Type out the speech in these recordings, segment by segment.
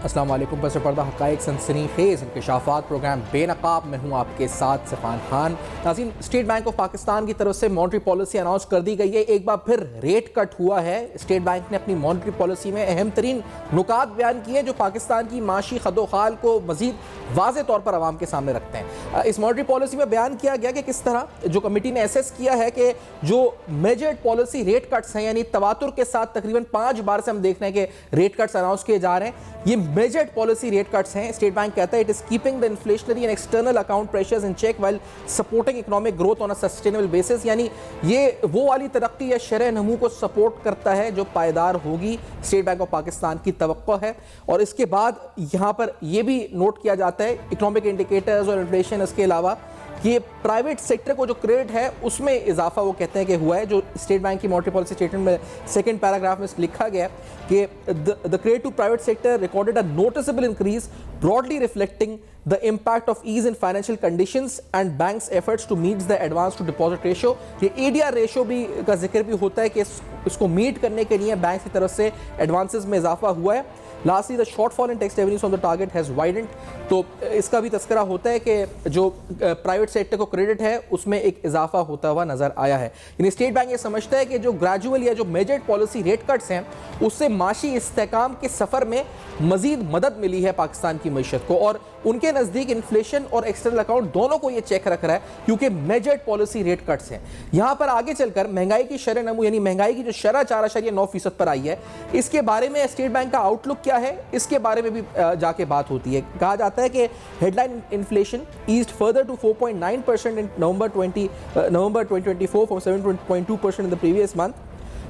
अस्सलाम वालेकुम। पस पर्दा हक़ाइक़ सनसनीखेज़ इंकशाफ़ात प्रोग्राम बेनकाब में हूँ आपके साथ सिफ़ान खान। नाज़रीन, स्टेट बैंक ऑफ पाकिस्तान की तरफ से मॉनेटरी पॉलिसी अनाउंस कर दी गई है। एक बार फिर रेट कट हुआ है। स्टेट बैंक ने अपनी मॉनेटरी पॉलिसी में अहम तरीन नुकात बयान किए जो पाकिस्तान की माशी खदोखाल को मज़ीद वाज़े तौर पर आवाम के सामने रखते हैं। इस मॉनेटरी पॉलिसी में बयान किया गया कि किस तरह जो कमेटी ने एसेस किया है कि जो मेजर्ड पॉलिसी रेट कट्स हैं, यानी तवातुर के साथ तकरीबन 5 बार से हम देख रहे हैं कि रेट कट्स अनाउंस किए जा रहे हैं। ये मेजर्ड पॉलिसी रेट कट्स हैं। स्टेट बैंक कहता है it is keeping the inflationary and external account pressures in check while supporting economic growth on a sustainable basis, यानी ये वो वाली तरक्की या शरह नमू को सपोर्ट करता है जो पायदार होगी, स्टेट बैंक ऑफ पाकिस्तान की तवक्को है। और इसके बाद यहाँ पर यह भी नोट किया जाता है इकोनॉमिक इंडिकेटर्स और इन्फ्लेशन, इसके अलावा कि प्राइवेट सेक्टर को जो क्रेडिट है उसमें इजाफा वो कहते हैं कि हुआ है। जो स्टेट बैंक की मॉनेटरी पॉलिसी स्टेटमेंट में सेकंड पैराग्राफ में लिखा गया कि the credit to private sector recorded a noticeable increase broadly reflecting the impact of ease in financial conditions and banks efforts to meet the advance to deposit ratio. ये ADR ratio भी का जिक्र भी होता है कि इसको मीट करने के लिए बैंक की तरफ से एडवांसेस में इजाफा हुआ है। Lastly the shortfall in tax revenues on the target has widened. तो इसका भी तस्करा होता है कि जो प्राइवेट सेक्टर को क्रेडिट है उसमें एक इजाफा होता हुआ नजर आया है। यानी स्टेट बैंक ये समझता है कि जो ग्रेजुअल या जो मेजर्ड पॉलिसी रेट कट्स हैं उससे माशी इस्तेकाम के सफ़र में मजीद मदद मिली है पाकिस्तान की मीशत को, और उनके नज़दीक इन्फ्लेशन और एक्सटर्नल अकाउंट दोनों को ये चेक रख रहा है क्योंकि मेजर्ड पॉलिसी रेट कट्स हैं। यहाँ पर आगे चलकर महंगाई की शरह नमू यानी महंगाई की जो शरह 4.9% पर आई है, इसके बारे में स्टेट बैंक का आउटलुक क्या है इसके बारे में भी जाके बात होती है। कहा जाता है कि headline inflation eased further to 4.9% in November 2024 from 7.2% in the previous month.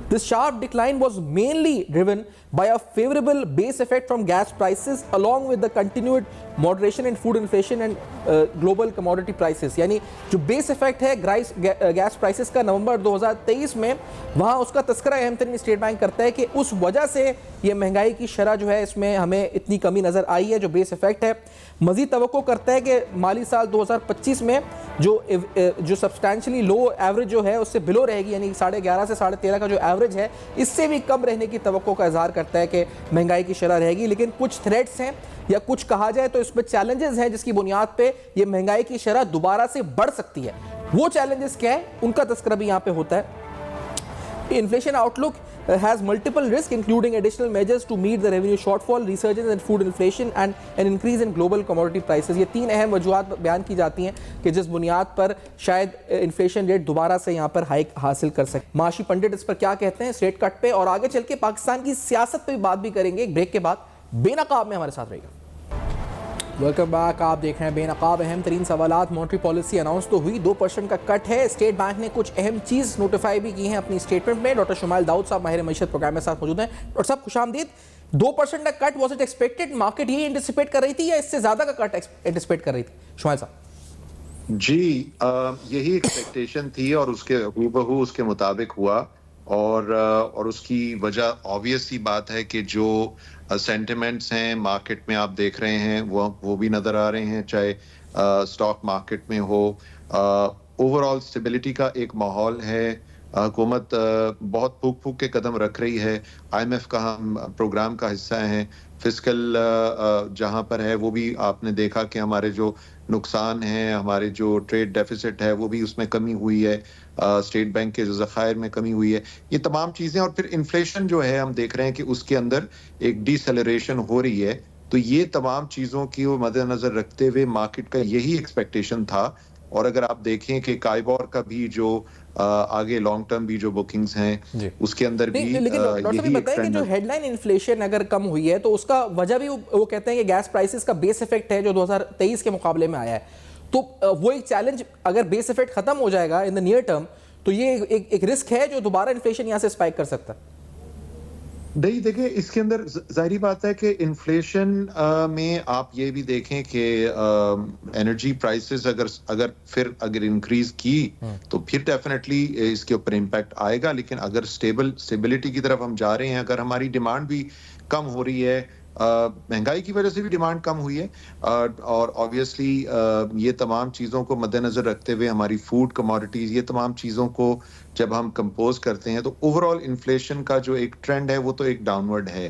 This sharp decline was mainly driven by a favorable base effect from gas prices along with the continued moderation in food inflation and global commodity prices। यानी जो base effect है gas prices का नवंबर 2023 में, वहाँ उसका तस्करा अहम तरीन स्टेट बैंक करता है कि उस वजह से ये महंगाई की शरह जो है इसमें हमें इतनी कमी नज़र आई है, जो बेस इफेक्ट है। मज़ीद तवक्को करता है कि माली साल 2025 में जो सब्सटैंशली लो एवरेज जो है उससे बिलो रहेगी, यानी 11.5 से 13.5 का जो एवरेज है इससे भी कम रहने की तवक्को का इजहार करता है कि महंगाई की शरह रहेगी। लेकिन कुछ थ्रेट्स हैं या कुछ कहा जाए तो इसमें चैलेंजेस हैं जिसकी बुनियाद पे ये महंगाई की शरह दोबारा से बढ़ सकती है। वो चैलेंजेस क्या है उनका तस्करा भी यहाँ पे होता है। Inflation outlook has multiple risks including additional measures to meet the revenue shortfall, resurgence in food inflation and an increase in global commodity prices। ये 3 अहम वजूहात बयान की जाती हैं कि जिस बुनियाद पर शायद इन्फ्लेशन रेट दोबारा से यहाँ पर हाइक हासिल कर सके। माशी पंडित इस पर क्या कहते हैं रेट कट पे, और आगे चल के पाकिस्तान की सियासत पे भी बात भी करेंगे। एक ब्रेक के बाद बेनकाब में हमारे साथ रहेगा। Welcome back. आप देख रहे हैं बेनकाब। अहम तरीन सवालात। मॉनेटरी पॉलिसी अनाउंस तो हुई, 2% का कट है। स्टेट बैंक ने कुछ अहम चीज़ नोटिफाई भी की है अपनी स्टेटमेंट में। डॉक्टर शुमाइल दाऊद साहब माहिर मईशत प्रोग्राम में साथ मौजूद हैं। डॉक्टर साहब खुशामदीद। 2% का cut was it expected? Market ये एंटिसिपेट कर रही थी या इससे ज़्यादा का कट एंटिसिपेट कर रही थी शुमाइल साहब? जी, यही एक्सपेक्टेशन थी और उसके हूबहू उसके मुताबिक हुआ। और उसकी वजह ऑब्वियस सी बात है कि जो सेंटिमेंट्स हैं मार्केट में आप देख रहे हैं वो भी नजर आ रहे हैं, चाहे स्टॉक मार्केट में हो। ओवरऑल स्टेबिलिटी का एक माहौल है। हुकूमत बहुत फूक फूक के कदम रख रही है। IMF का हम प्रोग्राम का हिस्सा हैं। फिस्कल जहां पर है वो भी आपने देखा कि हमारे जो नुकसान हैं, हमारे जो ट्रेड डेफिसिट है वो भी उसमें कमी हुई है। स्टेट बैंक के जो ज़खायर में कमी हुई है। ये तमाम चीज़ें, और फिर इन्फ्लेशन जो है हम देख रहे हैं कि उसके अंदर एक डिसेलरेशन हो रही है। तो ये तमाम चीज़ों की मद्देनजर रखते हुए मार्केट का यही एक्सपेक्टेशन था। और अगर आप देखें कि काइबोर का भी जो आगे लॉन्ग टर्म भी जो बुकिंग्स हैं उसके अंदर भी लेकिन डॉक्टर साहब बताएं कि जो हेडलाइन इन्फ्लेशन अगर कम हुई है तो उसका वजह भी वो कहते हैं कि गैस प्राइसेस का बेस इफेक्ट है जो 2023 के मुकाबले में आया है। तो वो एक चैलेंज, अगर बेस इफेक्ट खत्म हो जाएगा इन द नियर टर्म तो ये एक रिस्क है जो दोबारा इन्फ्लेशन यहाँ से स्पाइक कर सकता है। नहीं, देखिए इसके अंदर जाहिर बात है कि इन्फ्लेशन में आप ये भी देखें कि एनर्जी प्राइसेस अगर इंक्रीज की तो फिर डेफिनेटली इसके ऊपर इम्पैक्ट आएगा। लेकिन अगर स्टेबिलिटी की तरफ हम जा रहे हैं, अगर हमारी डिमांड भी कम हो रही है, महंगाई की वजह से भी डिमांड कम हुई है, और ऑब्वियसली ये तमाम चीज़ों को मद्देनजर रखते हुए हमारी फूड कमोडिटीज, ये तमाम चीज़ों को जब हम कंपोज करते हैं तो ओवरऑल इन्फ्लेशन का जो एक ट्रेंड है वो तो एक डाउनवर्ड है।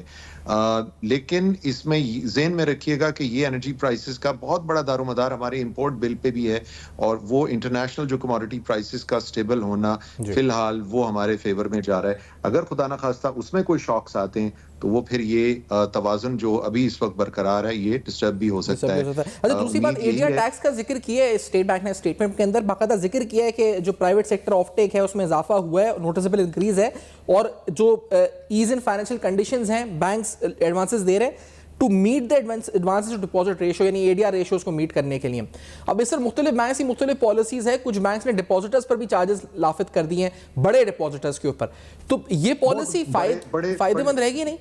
लेकिन इसमें ज़हन में रखिएगा कि ये एनर्जी प्राइसेस का बहुत बड़ा दारोमदार हमारे इंपोर्ट बिल पे भी है और वो इंटरनेशनल जो कमोडिटी प्राइसेस का स्टेबल होना फिलहाल वो हमारे फेवर में जा रहा है। अगर खुदा ना खास्ता उसमें कोई शॉक्स आते हैं तो वो फिर ये तवाज़ुन जो अभी इस वक्त बरकरार है ये डिस्टर्ब भी हो सकता है। अच्छा, दूसरी बात, एरिया टैक्स का जिक्र किया है स्टेट बैंक ने स्टेटमेंट के अंदर, बाकायदा जिक्र किया है कि जो प्राइवेट सेक्टर ऑफ टेक है उसमें इजाफा हुआ है, नोटिसेबल इंक्रीज है, और जो ईज इन फाइनेंशियल कंडीशंस हैं, बैंक्स एडवांसेस दे रहे हैं to meet the advances to deposit ratio, यानी एडीआर रेशियोज को मीट करने के लिए। अब इस मुख्तलिफ बैंक्स की मुख्तलिफ पॉलिसीज है, कुछ बैंक्स ने डिपॉजिटर्स पर भी चार्जेस लाफित कर दिए हैं बड़े डिपॉजिटर्स के ऊपर, तो ये पॉलिसी फायदेमंद रहेगी नहीं?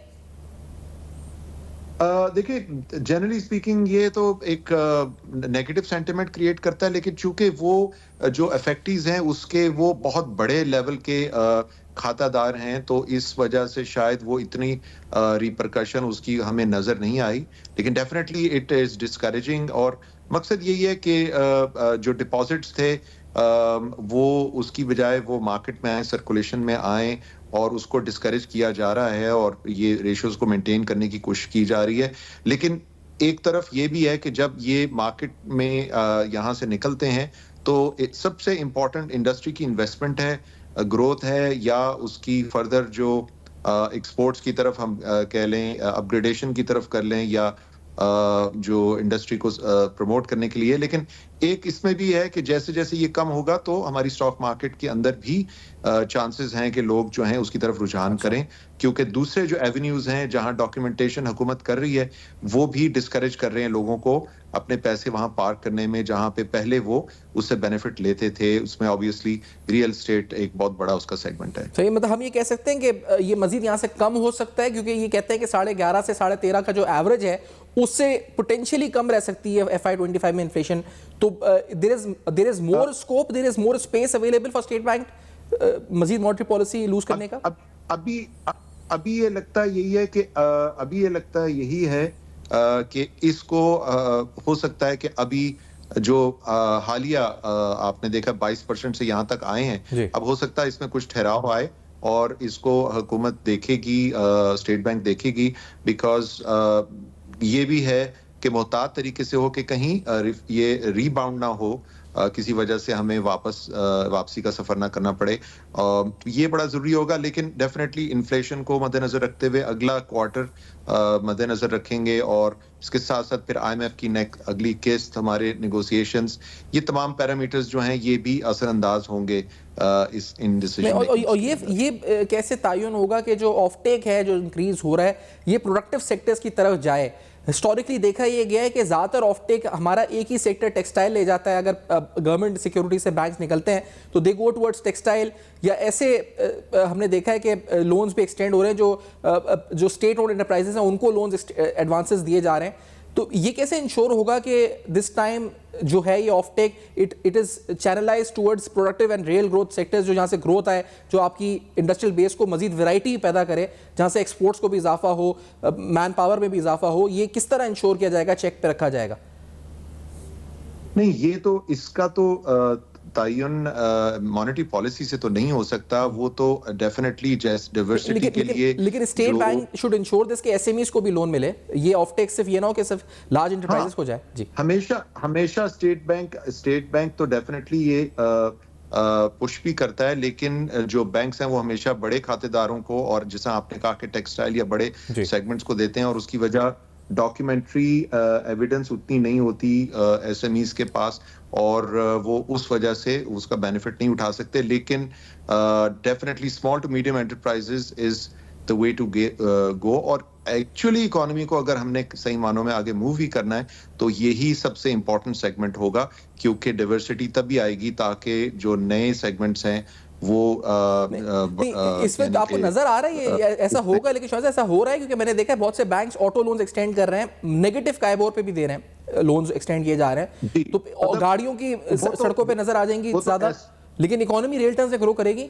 देखिए, जनरली स्पीकिंग ये तो एक नेगेटिव सेंटिमेंट क्रिएट करता है, लेकिन चूंकि वो जो इफेक्टीज हैं उसके वो बहुत बड़े लेवल के खातादार हैं, तो इस वजह से शायद वो इतनी रिपरकशन उसकी हमें नजर नहीं आई, लेकिन डेफिनेटली इट इज डिस्करेजिंग। और मकसद यही है कि जो डिपॉजिट्स थे वो उसकी बजाय वो मार्केट में आए, सर्कुलेशन में आए, और उसको डिस्करेज किया जा रहा है और ये रेशियोज को मेंटेन करने की कोशिश की जा रही है। लेकिन एक तरफ ये भी है कि जब ये मार्केट में यहाँ से निकलते हैं तो सबसे इम्पोर्टेंट इंडस्ट्री की इन्वेस्टमेंट है, ग्रोथ है, या उसकी फर्दर जो एक्सपोर्ट्स की तरफ हम कह लें, अपग्रेडेशन की तरफ कर लें, या जो इंडस्ट्री को प्रमोट करने के लिए। लेकिन एक इसमें भी है कि जैसे जैसे ये कम होगा तो हमारी स्टॉक मार्केट के अंदर भी चांसेस हैं कि लोग जो हैं उसकी तरफ रुझान करें, क्योंकि दूसरे जो एवेन्यूज हैं जहां डॉक्यूमेंटेशन हुकूमत कर रही है वो भी डिस्करेज कर रहे हैं लोगों को अपने पैसे वहां पार्क करने में, जहां पे पहले वो उससे बेनिफिट लेते थे। उसमें ऑब्वियसली रियल एस्टेट एक बहुत बड़ा उसका सेगमेंट है। सही, मतलब हम ये कह सकते हैं कि ये मजीद यहाँ से कम हो सकता है, क्योंकि ये कहते हैं कि 11.5 से 13.5 का जो एवरेज है उससे पोटेंशियली कम रह सकती है FY25 में इन्फ्लेशन। तो there is more scope, there is more space available for state bank मजीद मॉनेटरी पॉलिसी लूज करने का। अभी ये लगता है यही है कि अभी ये लगता है यही है कि इसको हो सकता है कि अभी जो हालिया आपने देखा 22% से यहाँ तक आए हैं, अब हो सकता है इसमें कुछ ठहराव आए और इसको हुकूमत देखेगी, स्टेट बैंक देखेगी, बिकॉज ये भी है कि मोहतात तरीके से हो कि कहीं ये रीबाउंड ना हो, किसी वजह से हमें वापसी का सफर ना करना पड़े, तो ये बड़ा जरूरी होगा। लेकिन डेफिनेटली इन्फ्लेशन को मद्देनजर रखते हुए अगला क्वार्टर मद्देनजर रखेंगे, और इसके साथ साथ फिर IMF की अगली किस्त, हमारे नेगोशिएशंस, ये तमाम पैरामीटर्स जो हैं ये भी असरअंदाज होंगे इन डिसीजन। और ये कैसे तायुन होगा कि जो ऑफ टेक है जो इंक्रीज हो रहा है ये प्रोडक्टिव सेक्टर्स की तरफ जाए? हिस्टोरिकली देखा ये गया है कि ज़्यादातर ऑफ टेक हमारा एक ही सेक्टर टेक्सटाइल ले जाता है। अगर गवर्नमेंट सिक्योरिटी से बैंक्स निकलते हैं तो दे गो टुवर्ड्स टेक्सटाइल, या ऐसे हमने देखा है कि लोन्स भी एक्सटेंड हो रहे हैं, जो स्टेट ओन्ड एंटरप्राइजेस हैं उनको लोन्स एडवांसेस दिए जा रहे हैं। तो ये कैसे इंश्योर होगा कि दिस टाइम जो है ये offtake it is channelize towards productive and real growth sectors, जो जहाँ से ग्रोथ आए, जो आपकी इंडस्ट्रियल बेस को मजीद वैरायटी पैदा करे, जहाँ से एक्सपोर्ट्स को भी इजाफा हो, मैन पावर में भी इजाफा हो? ये किस तरह इंश्योर किया जाएगा, चेक पे रखा जाएगा? नहीं, ये तो इसका तो तयन मॉनेटरी पॉलिसी से तो नहीं हो सकता, वो तो डेफिनेटली जस्ट डाइवर्सिटी के लिए। लेकिन state bank should ensure this कि एसएमईज को भी लोन मिले, ये ऑफ टेक सिर्फ ये ना हो कि सिर्फ लार्ज एंटरप्राइजेस को जाए। जी, हमेशा स्टेट बैंक तो डेफिनेटली ये पुश भी करता है, लेकिन जो बैंक्स हैं वो हमेशा बड़े खातेदारों को, और जैसा आपने कहा कि टेक्सटाइल या बड़े सेगमेंट्स को देते हैं, और उसकी वजह डॉक्यूमेंट्री एविडेंस उतनी नहीं होती एसएमईज के पास, और वो उस वजह से उसका बेनिफिट नहीं उठा सकते। लेकिन definitely small to medium enterprises is the way to go, और एक्चुअली इकोनॉमी को अगर हमने सही मानों में आगे मूव ही करना है तो यही सबसे इंपॉर्टेंट सेगमेंट होगा, क्योंकि डाइवर्सिटी तभी आएगी ताकि जो नए सेगमेंट्स हैं वो इसमें तो आपको नजर आ रहा है ऐसा होगा, लेकिन शायद ऐसा हो रहा है क्योंकि मैंने देखा है बहुत से बैंक्स ऑटो लोन्स एक्सटेंड कर रहे हैं, नेगेटिव काइबोर पे भी दे रहे हैं, लोन्स एक्सटेंड किए जा रहे हैं, तो गाड़ियों की सड़कों पे नजर आ जाएंगी ज्यादा, लेकिन इकोनॉमी रियल टर्म्स में ग्रो करेगी।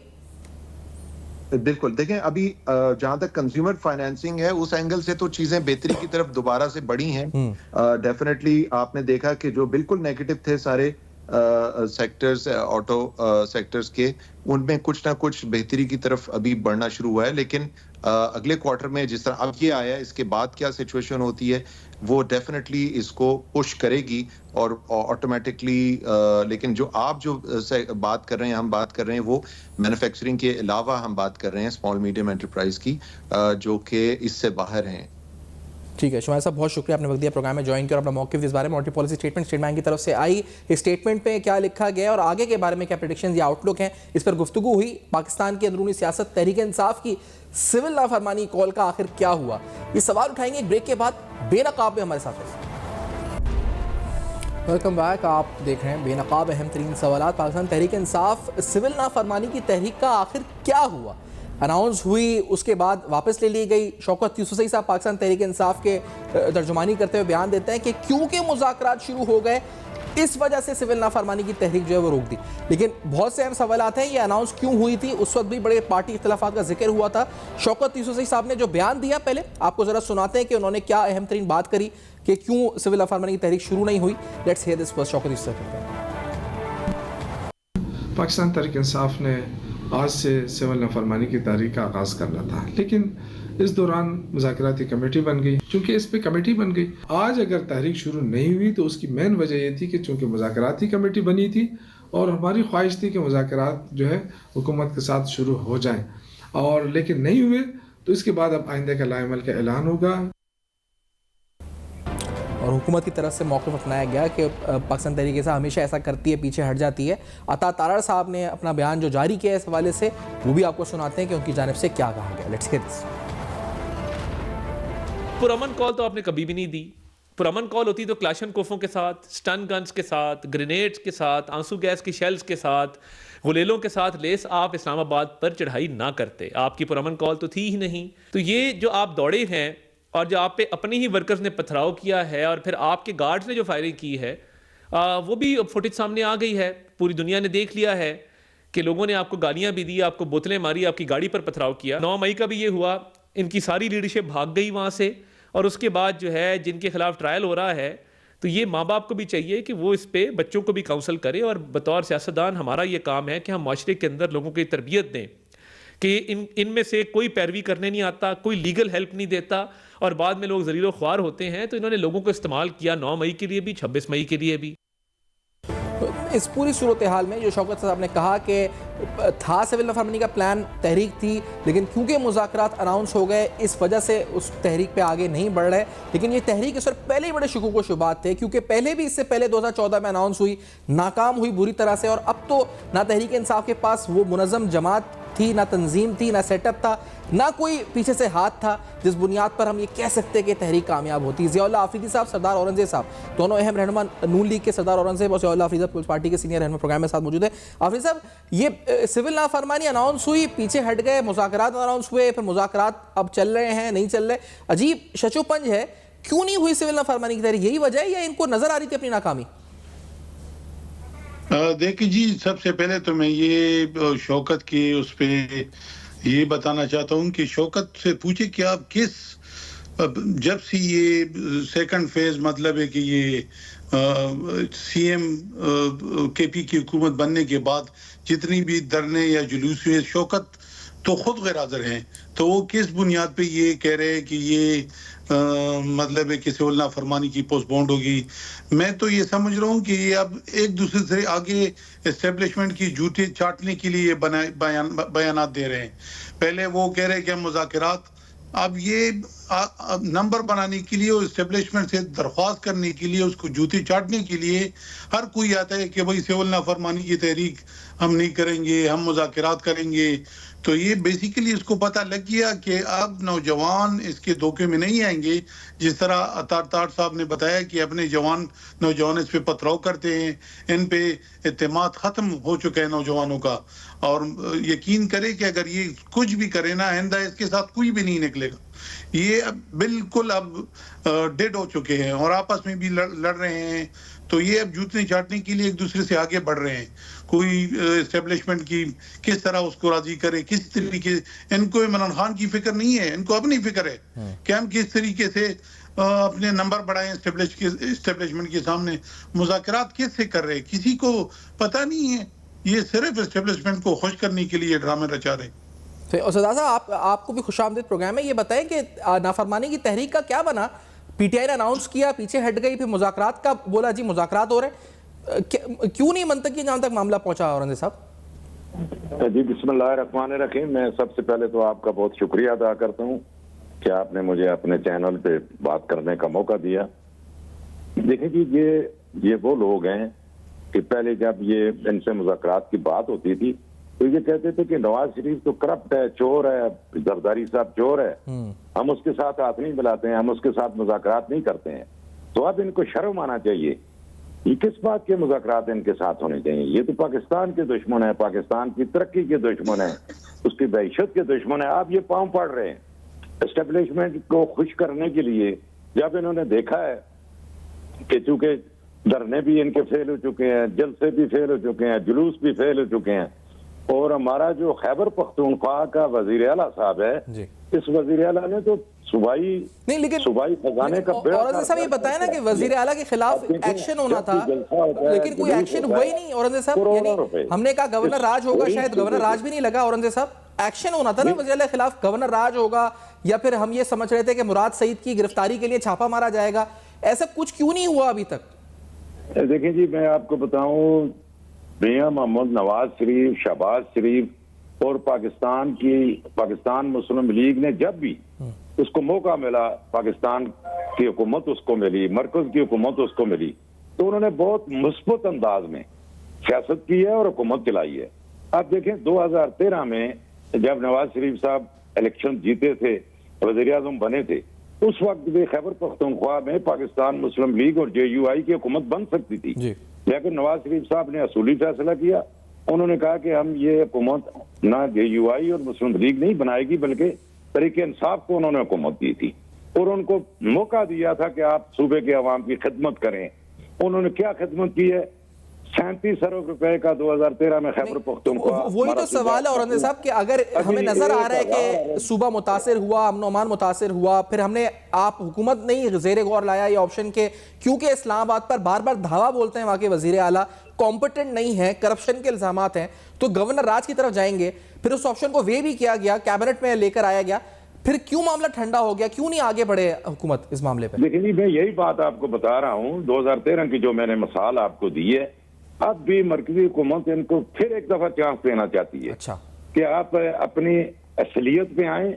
बिल्कुल, देखें अभी जहां तक कंज्यूमर फाइनेंसिंग है उस एंगल से तो चीजें बेहतरी की तरफ दोबारा से बढ़ी हैं। डेफिनेटली आपने देखा कि जो बिल्कुल नेगेटिव थे सारे सेक्टर्स, ऑटो सेक्टर्स के, उनमें कुछ ना कुछ बेहतरी की तरफ अभी बढ़ना शुरू हुआ है। लेकिन अगले क्वार्टर में जिस तरह अब ये आया, इसके बाद क्या सिचुएशन होती है, वो डेफिनेटली इसको पुश करेगी और ऑटोमेटिकली लेकिन जो आप जो बात कर रहे हैं, हम बात कर रहे हैं, वो मैन्युफैक्चरिंग के अलावा हम बात कर रहे हैं स्मॉल मीडियम एंटरप्राइज की, जो कि इससे बाहर हैं। ठीक है शुमाइल साहब, बहुत शुक्रिया आपने वक्त दिया, प्रोग्राम में ज्वाइन किया और अपना मौक़िफ़ इस बारे में monetary policy statement state Bank की तरफ से आई, इस स्टेटमेंट में क्या लिखा गया और आगे के बारे में क्या प्रेडिक्शन या आउटलुक हैं, इस पर गुफ्तगू हुई। पाकिस्तान की अंदरूनी सियासत, तहरीक इंसाफ की सिविल नाफरमानी कॉल का आखिर क्या हुआ, ये सवाल उठाएंगे ब्रेक के बाद। बेनकाब में हमारे साथ है। वेलकम बैक, आप देख रहे हैं बेनकाब अहम तरीन सवाल। पाकिस्तान तहरीक इंसाफ सिविल नाफरमानी की तहरीक का आखिर क्या हुआ, अनाउंस हुई, उसके बाद वापस ले ली गई। शौकत यूसुफ़ज़ई साहब पाकिस्तान तहरीक इंसाफ के तर्जुमानी करते हुए बयान देते हैं कि क्योंकि मुज़ाकरात शुरू हो गए इस वजह से सिविल नाफरमानी की तहरीक जो है वो रोक दी। लेकिन बहुत से अहम सवाल आते हैं, ये अनाउंस क्यों हुई थी, उस वक्त भी बड़े पार्टी इख्तिलाफात का जिक्र हुआ था। शौकत यूसुफ़ज़ई साहब ने जो बयान दिया, पहले आपको ज़रा सुनाते हैं कि उन्होंने क्या अहम तरीन बात करी कि क्यों सिविल नाफरमानी की तहरीक शुरू नहीं हुई। Let's hear this first. Shaukat Yousafzai. Pakistan Tehreek Insaf ने आज से सिविल नाफरमानी की तारीख का आगाज़ करना था, लेकिन इस दौरान मुज़ाकराती कमेटी बन गई। चूँकि इस पे कमेटी बन गई, आज अगर तहरीक शुरू नहीं हुई तो उसकी मेन वजह ये थी कि चूँकि मुज़ाकराती कमेटी बनी थी और हमारी ख्वाहिश थी कि मुज़ाकरात जो है हुकूमत के साथ शुरू हो जाएं, और लेकिन नहीं हुए, तो इसके बाद अब आइंदे का लाएमल का ऐलान होगा। और हुकूमत की तरफ से मौक़िफ़ अपनाया गया कि पाकिस्तान तहरीक इंसाफ हमेशा ऐसा करती है, पीछे हट जाती है। अता तारड़ साहब ने अपना बयान जो जारी किया इस हवाले से, वो भी आपको सुनाते हैं कि उनकी जानिब से क्या कहा गया। Let's hear this. पुरअमन कॉल तो आपने कभी भी नहीं दी। पुरअमन कॉल होती तो क्लाशनकोफों के साथ, स्टन गन्स के साथ, ग्रेनेड्स के साथ, आंसू गैस की शेल्स के साथ, गुलेलों के साथ लेस आप इस्लामाबाद पर चढ़ाई ना करते। आपकी पुरअमन कॉल तो थी ही नहीं। तो ये जो आप दौड़े हैं और जो आप पे अपने ही वर्कर्स ने पथराव किया है और फिर आपके गार्ड्स ने जो फायरिंग की है, वो भी फुटेज सामने आ गई है, पूरी दुनिया ने देख लिया है कि लोगों ने आपको गालियां भी दी, आपको बोतलें मारी, आपकी गाड़ी पर पथराव किया। 9 मई का भी ये हुआ, इनकी सारी लीडरशिप भाग गई वहाँ से, और उसके बाद जो है जिनके खिलाफ ट्रायल हो रहा है, तो ये माँ बाप को भी चाहिए कि वो इस पे बच्चों को भी काउंसल करें, और बतौर सियासतदान हमारा ये काम है कि हम माशरे के अंदर लोगों की तरबियत दें कि इनमें से कोई पैरवी करने नहीं आता, कोई लीगल हेल्प नहीं देता, और बाद में लोग ज़लीलो ख्वार होते हैं। तो इन्होंने लोगों को इस्तेमाल किया 9 मई के लिए भी, 26 मई के लिए भी। इस पूरी सूरत हाल में जो शौकत साहब ने कहा कि था सिविल नाफरमानी का प्लान, तहरीक थी, लेकिन क्योंकि मुज़ाकरात अनाउंस हो गए इस वजह से उस तहरीक पे आगे नहीं बढ़ रहे। लेकिन ये तहरीक इस पर पहले ही बड़े शुकूक व शुबात थे, क्योंकि पहले भी इससे पहले 2014 में अनाउंस हुई, नाकाम हुई बुरी तरह से, और अब तो ना तहरीक इंसाफ के पास वो मुनज़्ज़म जमात थी, ना तंजीम थी, ना सेटअप था, ना कोई पीछे से हाथ था जिस बुनियाद पर हम ये कह सकते हैं कि तहरीक कामयाब होती। ज़ियाउल्लाह आफरीदी साहब, सरदार औरंगज़ेब साहब, दोनों अहम रहनुमा नून लीग के सरदार औरंगज़ेब और ज़ियाउल्लाह आफरीदी पीपल्स पार्टी के सीनियर रहनुमा प्रोग्राम में साथ मौजूद है। आफरीदी साहब, ये सिविल नाफरमानी अनाउंस हुई, पीछे हट गए, मुज़ाकरात अनाउंस हुए, फिर मुज़ाकरात अब चल रहे हैं, नहीं चल रहे, अजीब शशोपंज है, क्यों नहीं हुई सिविल नाफरमानी की तहरीक? यही वजह है या इनको नजर आ रही थी अपनी नाकामी? देखिए जी, सबसे पहले तो मैं ये शौकत की उस पे ये बताना चाहता हूँ कि शौकत से पूछे कि आप जब से ये सेकंड फेज, मतलब है कि ये सीएम केपी की हुकूमत बनने के बाद जितनी भी धरने या जुलूस हुए, शौकत तो खुद गैर हाजिर हैं, तो वो किस बुनियाद पे ये कह रहे हैं कि ये मतलब है कि सिविल नाफरमानी की पोस्टपोन्ड होगी। मैं तो ये समझ रहा हूँ कि ये अब एक दूसरे से आगे एस्टेब्लिशमेंट की जूते चाटने के लिए बयानात दे रहे हैं। पहले वो कह रहे हैं कि हम मुज़ाकरात, अब ये नंबर बनाने के लिए और एस्टेब्लिशमेंट से दरख्वास्त करने के लिए, उसको जूते चाटने के लिए हर कोई आता है कि भाई सिविल नाफरमानी की तहरीक हम नहीं करेंगे, हम मुज़ाकरात करेंगे। तो ये बेसिकली इसको पता लग गया कि अब नौजवान इसके धोखे में नहीं आएंगे। जिस तरह अतार साहब ने बताया कि अपने नौजवान इस पे पथराव करते हैं, इन पे एतमाद ख़त्म हो चुका है नौजवानों का, और यकीन करे कि अगर ये कुछ भी करे ना, आइंदा इसके साथ कोई भी नहीं निकलेगा। ये अब बिल्कुल अब डेड हो चुके हैं और आपस में भी लड़ रहे हैं। तो ये अब जूतने चाटने के लिए एक दूसरे से आगे बढ़ रहे हैं। कोई एस्टेब्लिशमेंट की किस तरह उसको राजी करे, किस तरीके, इनको इमरान खान की फिक्र नहीं है, इनको अपनी फिक्र है कि हम किस तरीके से अपने नंबर बढ़ाएं एस्टेब्लिशमेंट के सामने। मुज़ाकरात किससे कर रहे हैं, किसी को पता नहीं है। ये सिर्फ एस्टेब्लिशमेंट को खुश करने के लिए ड्रामे रचा रहे। तो और सदा साहब आपको भी खुशामदीद प्रोग्राम है। ये बताएं कि नाफरमानी की तहरीक का क्या बना? पीटीआई ने अनाउंस किया, पीछे हट गई, फिर मुज़ाकरात का बोला जी मुज़ाकरात हो रहे हैं, क्यों नहीं मनतकी जहां तक मामला पहुंचा औरंगज़ेब साहब? जी बिस्मिल्लाहिर्रहमानिर्रहीम। मैं सबसे पहले तो आपका बहुत शुक्रिया अदा करता हूँ कि आपने मुझे अपने चैनल पे बात करने का मौका दिया। देखिए जी, ये वो लोग हैं कि पहले जब ये इनसे मुज़ाकरात की बात होती थी तो ये कहते थे कि नवाज शरीफ तो करप्ट है, चोर है, जरदारी साहब चोर है, हम उसके साथ हाथ नहीं मिलाते हैं, हम उसके साथ मुज़ाकरात नहीं करते हैं। तो अब इनको शर्म आना चाहिए। ये किस बात के मुज़ाकरात इनके साथ होने चाहिए? ये तो पाकिस्तान के दुश्मन है, पाकिस्तान की तरक्की के दुश्मन है, उसकी मैशत के दुश्मन है। आप ये पांव पड़ रहे हैं एस्टेब्लिशमेंट को खुश करने के लिए। जब इन्होंने देखा है कि चूंकि धरने भी इनके फेल हो चुके हैं, जलसे भी फेल हो चुके हैं, जुलूस भी फेल हो चुके हैं, और हमारा जो खैबर पख्तूनख्वा का वजीर आला साहब है, इस वजीर आला ने तो सूबाई नहीं, लेकिन सूबाई खजाने का औरंगज़ेब साहब ये बताया ना कि वजीर आला के खिलाफ एक्शन होना था, लेकिन कोई एक्शन हुआ ही नहीं औरंगज़ेब साहब। यानी हमने कहा गवर्नर राज होगा, शायद गवर्नर राज भी नहीं लगा औरंगज़ेब साहब। एक्शन होना था ना वजीर आला के खिलाफ, गवर्नर राज होगा, या फिर हम ये समझ रहे थे कि मुराद सईद की गिरफ्तारी के लिए छापा मारा जाएगा। ऐसा कुछ क्यों नहीं हुआ अभी तक? देखिए जी, मैं आपको बताऊं, मियां मोहम्मद नवाज शरीफ, शहबाज शरीफ और पाकिस्तान मुस्लिम लीग ने जब भी उसको मौका मिला, पाकिस्तान की हुकूमत उसको मिली, मरकज की हुकूमत उसको मिली, तो उन्होंने बहुत मुस्बत अंदाज में सियासत की है और हुकूमत चलाई है। आप देखें 2013 में जब नवाज शरीफ साहब इलेक्शन जीते थे, वज़ीर आज़म बने थे, उस वक्त भी खैबर पख्तूनख्वा में पाकिस्तान मुस्लिम लीग और JUI की हुकूमत बन सकती थी, लेकिन नवाज शरीफ साहब ने असूली फैसला किया। उन्होंने कहा कि हम ये हुकूमत ना JUI और मुस्लिम लीग नहीं बनाएगी, बल्कि तरीके इंसाफ को उन्होंने हुकूमत दी थी और उनको मौका दिया था कि आप सूबे के अवाम की खिदमत करें। उन्होंने क्या खिदमत की है? 37 अरब रुपए का 2013 में खैबर पख्तूनख्वा। वही तो सवाल है औरंगज़ेब साहब कि अगर हमें नजर आ रहा है कि सूबा मुतासिर हुआ, अमन अमान मुतासिर हुआ, फिर हमने आप हुकूमत नहीं ज़ेरे गौर लाया ये ऑप्शन के, क्योंकि इस्लामाबाद पर बार बार धावा बोलते हैं वहाँ के वजीर आला, कॉम्पिटेंट नहीं है, करप्शन के इल्जामात हैं, तो गवर्नर राज की तरफ जाएंगे। फिर उस ऑप्शन को वे भी किया गया, कैबिनेट में लेकर आया गया, फिर क्यों मामला ठंडा हो गया? क्यों नहीं आगे बढ़े हुकूमत इस मामले पर? देखिए मैं यही बात आपको बता रहा हूँ, 2013 की जो मैंने मिसाल आपको दी है, अब भी मरकजी हुकूमत इनको फिर एक दफा चांस देना चाहती है। अच्छा, कि आप अपनी असलियत पे आए।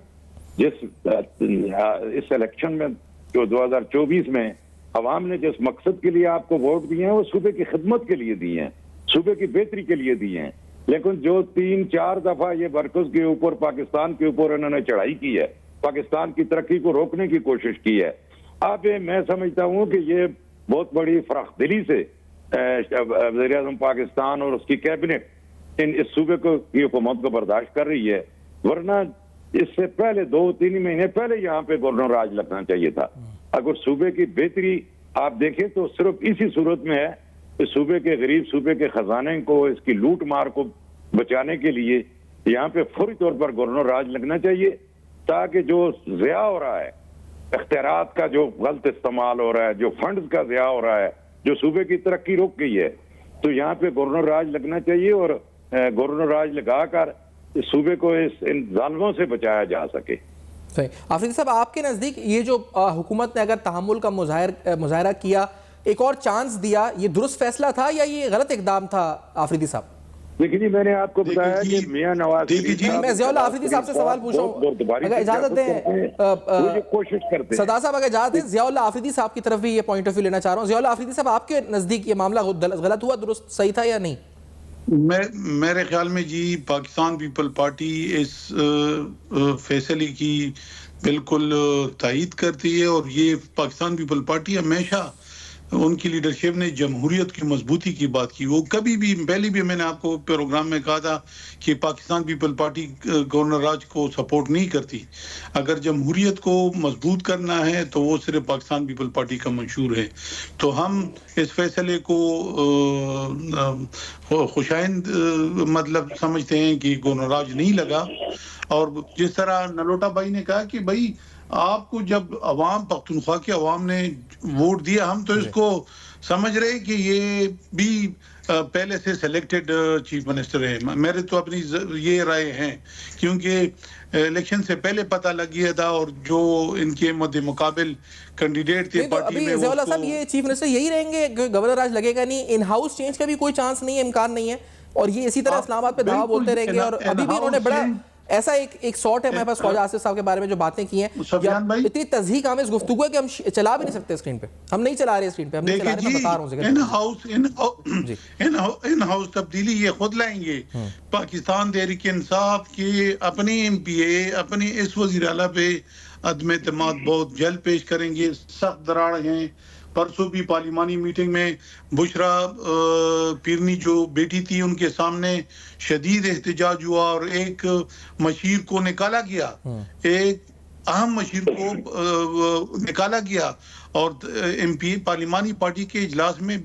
इस इलेक्शन में जो 2024 में अवाम ने जिस मकसद के लिए आपको वोट दिए हैं, वो सूबे की खिदमत के लिए दिए हैं, सूबे की बेहतरी के लिए दिए हैं। लेकिन जो 3-4 दफा ये मरकज के ऊपर, पाकिस्तान के ऊपर इन्होंने चढ़ाई की है, पाकिस्तान की तरक्की को रोकने की कोशिश की है। अब मैं समझता हूँ कि ये बहुत बड़ी फराखदिली से वज़ीर आज़म पाकिस्तान और उसकी कैबिनेट इस सूबे को की हुकूमत को बर्दाश्त कर रही है, वरना इससे पहले 2-3 महीने पहले यहाँ पे गवर्नर राज लगना चाहिए था। अगर सूबे की बेहतरी आप देखें तो सिर्फ इसी सूरत में है कि सूबे के गरीब, सूबे के खजाने को, इसकी लूट मार को बचाने के लिए यहाँ पे फौरी तौर पर गवर्नर राज लगना चाहिए, ताकि जो ज़िया हो रहा है, इख्तियारात का जो गलत इस्तेमाल हो रहा है, जो फंड्स का ज़िया हो रहा है, जो सूबे की तरक्की रुक गई है, तो यहाँ पे गवर्नर राज लगना चाहिए और गवर्नर राज लगाकर सूबे को इन जालिमों से बचाया जा सके। सही। आफरीदी साहब, आपके नज़दीक ये जो हुकूमत ने अगर तहम्मुल का मुजाहरा किया, एक और चांस दिया, ये दुरुस्त फैसला था या ये गलत इकदाम था? आफरीदी साहब देखिए जी, मैंने आपको बताया कि मियां नवाज शरीफ, मैं ज़ियाउल आफरीदी साहब से सवाल पूछूं, अगर इजाजत दें, कोशिश करते हैं सदा साहब अगर इजाजत दें, ज़ियाउल आफरीदी साहब की तरफ भी ये पॉइंट ऑफ व्यू लेना चाह रहा हूं। ज़ियाउल आफरीदी साहब, आपके नजदीक ये मामला गलत हुआ, दुरुस्त सही था या नहीं? मेरे ख्याल में जी, पाकिस्तान पीपल पार्टी इस फैसले की बिल्कुल तायीद करती है, और ये पाकिस्तान पीपल पार्टी हमेशा उनकी लीडरशिप ने जमहूरियत की मजबूती की बात की। वो कभी भी, पहले भी मैंने आपको प्रोग्राम में कहा था कि पाकिस्तान पीपल पार्टी गवर्नर राज को सपोर्ट नहीं करती। अगर जमहूरियत को मजबूत करना है तो वो सिर्फ पाकिस्तान पीपल पार्टी का मंशूर है। तो हम इस फैसले को खुशाइंद मतलब समझते हैं कि गवर्नर राज नहीं लगा। और जिस तरह नलोटा भाई ने कहा कि भाई आपको जब अवाम, पख्तूनख्वा के अवाम ने वोट दिया, हम तो इसको समझ रहे कि ये भी पहले से सिलेक्टेड चीफ मिनिस्टर है। मेरे तो अपनी ये राय है, क्योंकि इलेक्शन से पहले पता लग गया था, और जो इनके मध्य मुकाबिल कैंडिडेट थे नहीं तो पार्टी अभी में ज़ियाउल्लाह साहब ये चीफ मिनिस्टर यही रहेंगे, गवर्नर राज लगेगा नहीं, इन हाउस चेंज का भी कोई चांस नहीं है, इम्कान नहीं है, और ये इसी तरह इस्लामाबाद पे धावा बोलते रहेंगे। और अभी भी इन्होंने बड़ा ऐसा एक शॉट है हमारे पास ख्वाजा आसिफ साहब के बारे में जो बातें की हैं, सफियान भाई, इतनी तज़हीक आमेज़ गुफ्तगू है कि हम चला भी नहीं सकते स्क्रीन पे, हम नहीं चला रहे स्क्रीन पे, हम नहीं चला रहे, मैं बता रहा हूं इन हाउस तब्दीली ये खुद लाएंगे। पाकिस्तान तहरीक इंसाफ के अपने एमपीए अपने इस वज़ीर आला पे अदम एतमाद बहुत जल्द पेश करेंगे। सख्त दरार हैं। परसों भी पार्लिमानी मीटिंग में बुशरा पीरनी जो बेटी थी उनके सामने शदीद एहतजाज हुआ और एक मशीर को निकाला गया, एक अहम मशीर को निकाला गया, और एमपी पार्लिमानी पार्टी के इजलास में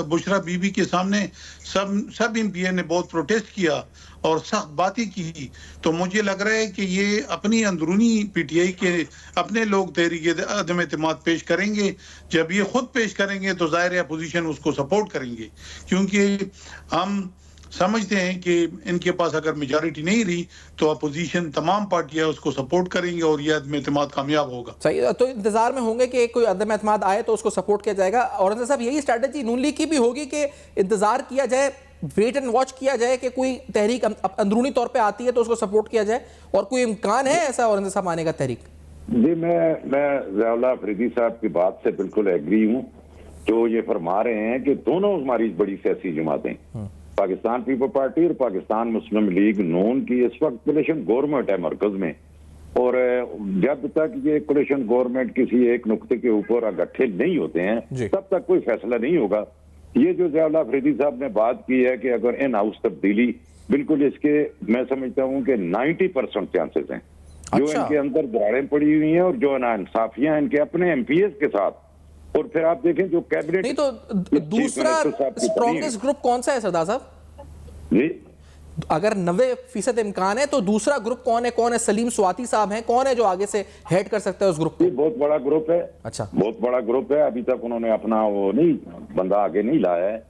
बुशरा बीबी के सामने सब एमपीए ने बहुत प्रोटेस्ट किया और सख्त बातें की। तो मुझे लग रहा है कि ये अपनी अंदरूनी पीटीआई के अपने लोग तहरीक अदम एतमाद पेश करेंगे। जब ये खुद पेश करेंगे तो जाहिर है अपोजिशन उसको सपोर्ट करेंगे, क्योंकि हम समझते हैं कि इनके पास अगर मेजॉरिटी नहीं रही तो अपोजिशन तमाम पार्टियां उसको सपोर्ट करेंगी और यह अदम एतमाद कामयाब होगा। सही, तो इंतजार में होंगे कि कोई अदम एतमाद आए तो उसको सपोर्ट किया जाएगा। और साहब यही स्ट्रैटेजी नून लीग की भी होगी कि इंतजार किया जाए, वेट एंड वॉच किया जाए कि कोई तहरीक अंदरूनी तौर पे आती है तो उसको सपोर्ट किया जाए, और कोई इम्कान है ऐसा और साहब आने का तहरीक? जी, मैं ज़ियाउल्लाह अफरीदी साहब की बात से बिल्कुल एग्री हूँ। जो ये फरमा रहे हैं कि दोनों हमारी बड़ी सियासी जमातें, पाकिस्तान पीपल पार्टी और पाकिस्तान मुस्लिम लीग नून की इस वक्त कोलिशन गवर्नमेंट है मरकज में, और जब तक ये कोलिशन गवर्नमेंट किसी एक नुक्ते के ऊपर इकट्ठे नहीं होते हैं तब तक कोई फैसला नहीं होगा। ये जो ज़ियाउल्लाह अफरीदी साहब ने बात की है कि अगर इन हाउस तब्दीली, बिल्कुल इसके मैं समझता हूँ कि 90% चांसेस हैं। जो इनके अंदर दरारें पड़ी हुई हैं और जो नाइंसाफियां इनके अपने एमपीएस के साथ, और फिर आप देखें जो कैबिनेट नहीं तो दूसरा स्ट्रॉन्गेस्ट ग्रुप कौन सा है सरदार साहब? जी, अगर 90% इम्कान है तो दूसरा ग्रुप कौन है? कौन है? सलीम स्वाति साहब हैं, कौन है जो आगे से हेड कर सकते हैं उस ग्रुप को? बहुत बड़ा ग्रुप है। अच्छा, बहुत बड़ा ग्रुप है। अभी तक उन्होंने अपना वो नहीं बंदा आगे नहीं लाया है,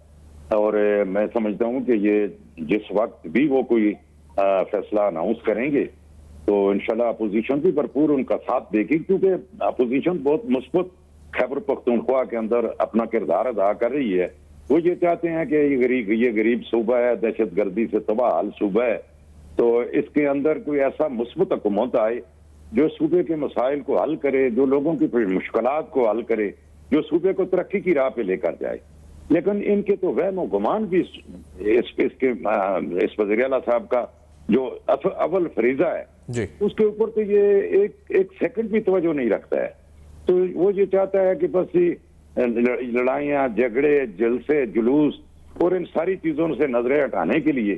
और मैं समझता हूँ कि ये जिस वक्त भी वो कोई फैसला अनाउंस करेंगे तो इंशाल्लाह अपोजिशन भी भरपूर उनका साथ देगी, क्योंकि अपोजिशन बहुत मुस्बत खैबर पख्तूनख्वा के अंदर अपना किरदार अदा कर रही है। वो ये चाहते हैं कि ये गरीब सूबा है, दहशत गर्दी से तबाह सूबा है, तो इसके अंदर कोई ऐसा मुस्बत हुकूमत आए जो सूबे के मसाइल को हल करे, जो लोगों की मुश्किलात को हल करे, जो सूबे को तरक्की की राह पे लेकर जाए। लेकिन इनके तो वहम गुमान भी इस वज़ीर आला साहब का जो अव्वल फरीजा है जी, उसके ऊपर तो ये एक सेकंड भी तवज्जो नहीं रखता है। तो वो ये चाहता है कि बस लड़ाइयाँ, झगड़े, जलसे, जुलूस और इन सारी चीजों से नजरें हटाने के लिए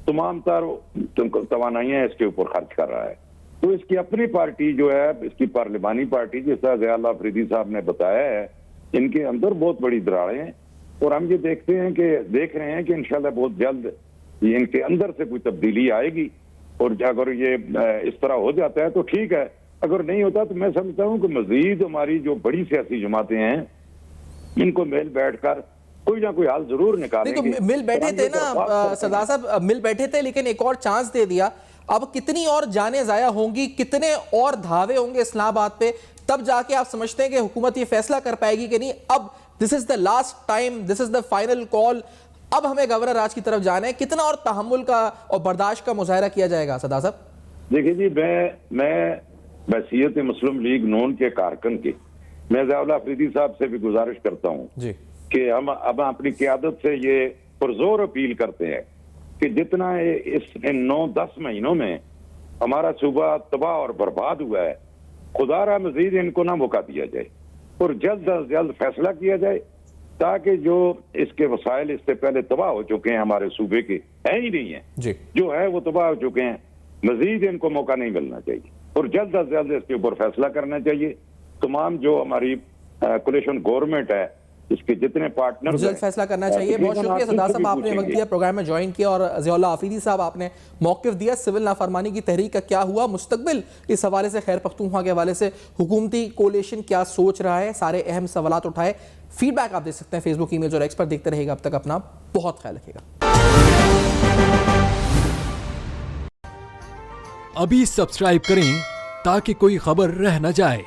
तमाम तवानाइयाँ इसके ऊपर खर्च कर रहा है। तो इसकी अपनी पार्टी जो है, इसकी पार्लिमानी पार्टी, जैसा ज़ियाउल्लाह अफरीदी साहब ने बताया है, इनके अंदर बहुत बड़ी दरारें हैं, और हम ये देख रहे हैं कि इंशाल्लाह बहुत जल्द इनके अंदर से कोई तब्दीली आएगी। और अगर ये इस तरह हो जाता है तो ठीक है, अगर नहीं होता तो मैं समझता हूँ कि मजीद हमारी जो बड़ी सियासी जमातें हैं इनको मिल बैठकर कोई ना कोई हाल जरूर निकालेंगे। तो मिल बैठे थे ना सरदार साहब, मिल बैठे थे, लेकिन एक और चांस दे दिया। अब कितनी और जानें जाया होंगी, कितने और धावे होंगे इस्लामाबाद पे, तब जाके आप समझते हैं कि हुकूमत ये फैसला कर पाएगी कि नहीं अब this is the last time, this is the final call, अब हमें गवर्नर राज की तरफ जाना है? कितना और तहम्मुल का और बर्दाश्त का मुजाहरा किया जाएगा सरदार साहब? देखिए जी, मैं बसीयत मुस्लिम लीग नून के कारकन के मैं ज़ियाउल्लाह अफरीदी साहब से भी गुजारिश करता हूँ कि हम अब अपनी क़यादत से ये पुरजोर अपील करते हैं कि जितना इन 9-10 महीनों में हमारा सूबा तबाह और बर्बाद हुआ है, खुदारा मजीद इनको ना मौका दिया जाए और जल्द अज जल्द फैसला किया जाए, ताकि जो इसके वसाइल इससे पहले तबाह हो चुके हैं हमारे सूबे के, है ही नहीं है जी, जो है वो तबाह हो चुके हैं, मजीद इनको मौका नहीं मिलना चाहिए और जल्द अज जल्द इसके ऊपर फैसला करना चाहिए। तमाम जो हमारी कोलिशन गवर्नमेंट है इसके जितने पार्टनर जल्द फैसला करना चाहिए। बहुत शुक्रिया सरदार साहब, आपने वक्त दिया, प्रोग्राम में ज्वाइन किया। और ज़ियाउल्लाह आफरीदी साहब, आपने मौक़िफ़ दिया सिविल नाफरमानी की तहरीक का क्या हुआ मुस्तकबिल, इस हवाले से खैर पख्तूनख्वा के हवाले से हुकूमती कोलिशन क्या सोच रहा है, सारे अहम सवालात उठाए। फीडबैक आप दे सकते हैं फेसबुक, ईमेल और एक्स पर। देखते रहिएगा, अब तक अपना बहुत ख्याल रखिएगा। अभी सब्सक्राइब करें ताकि कोई खबर रह न जाए।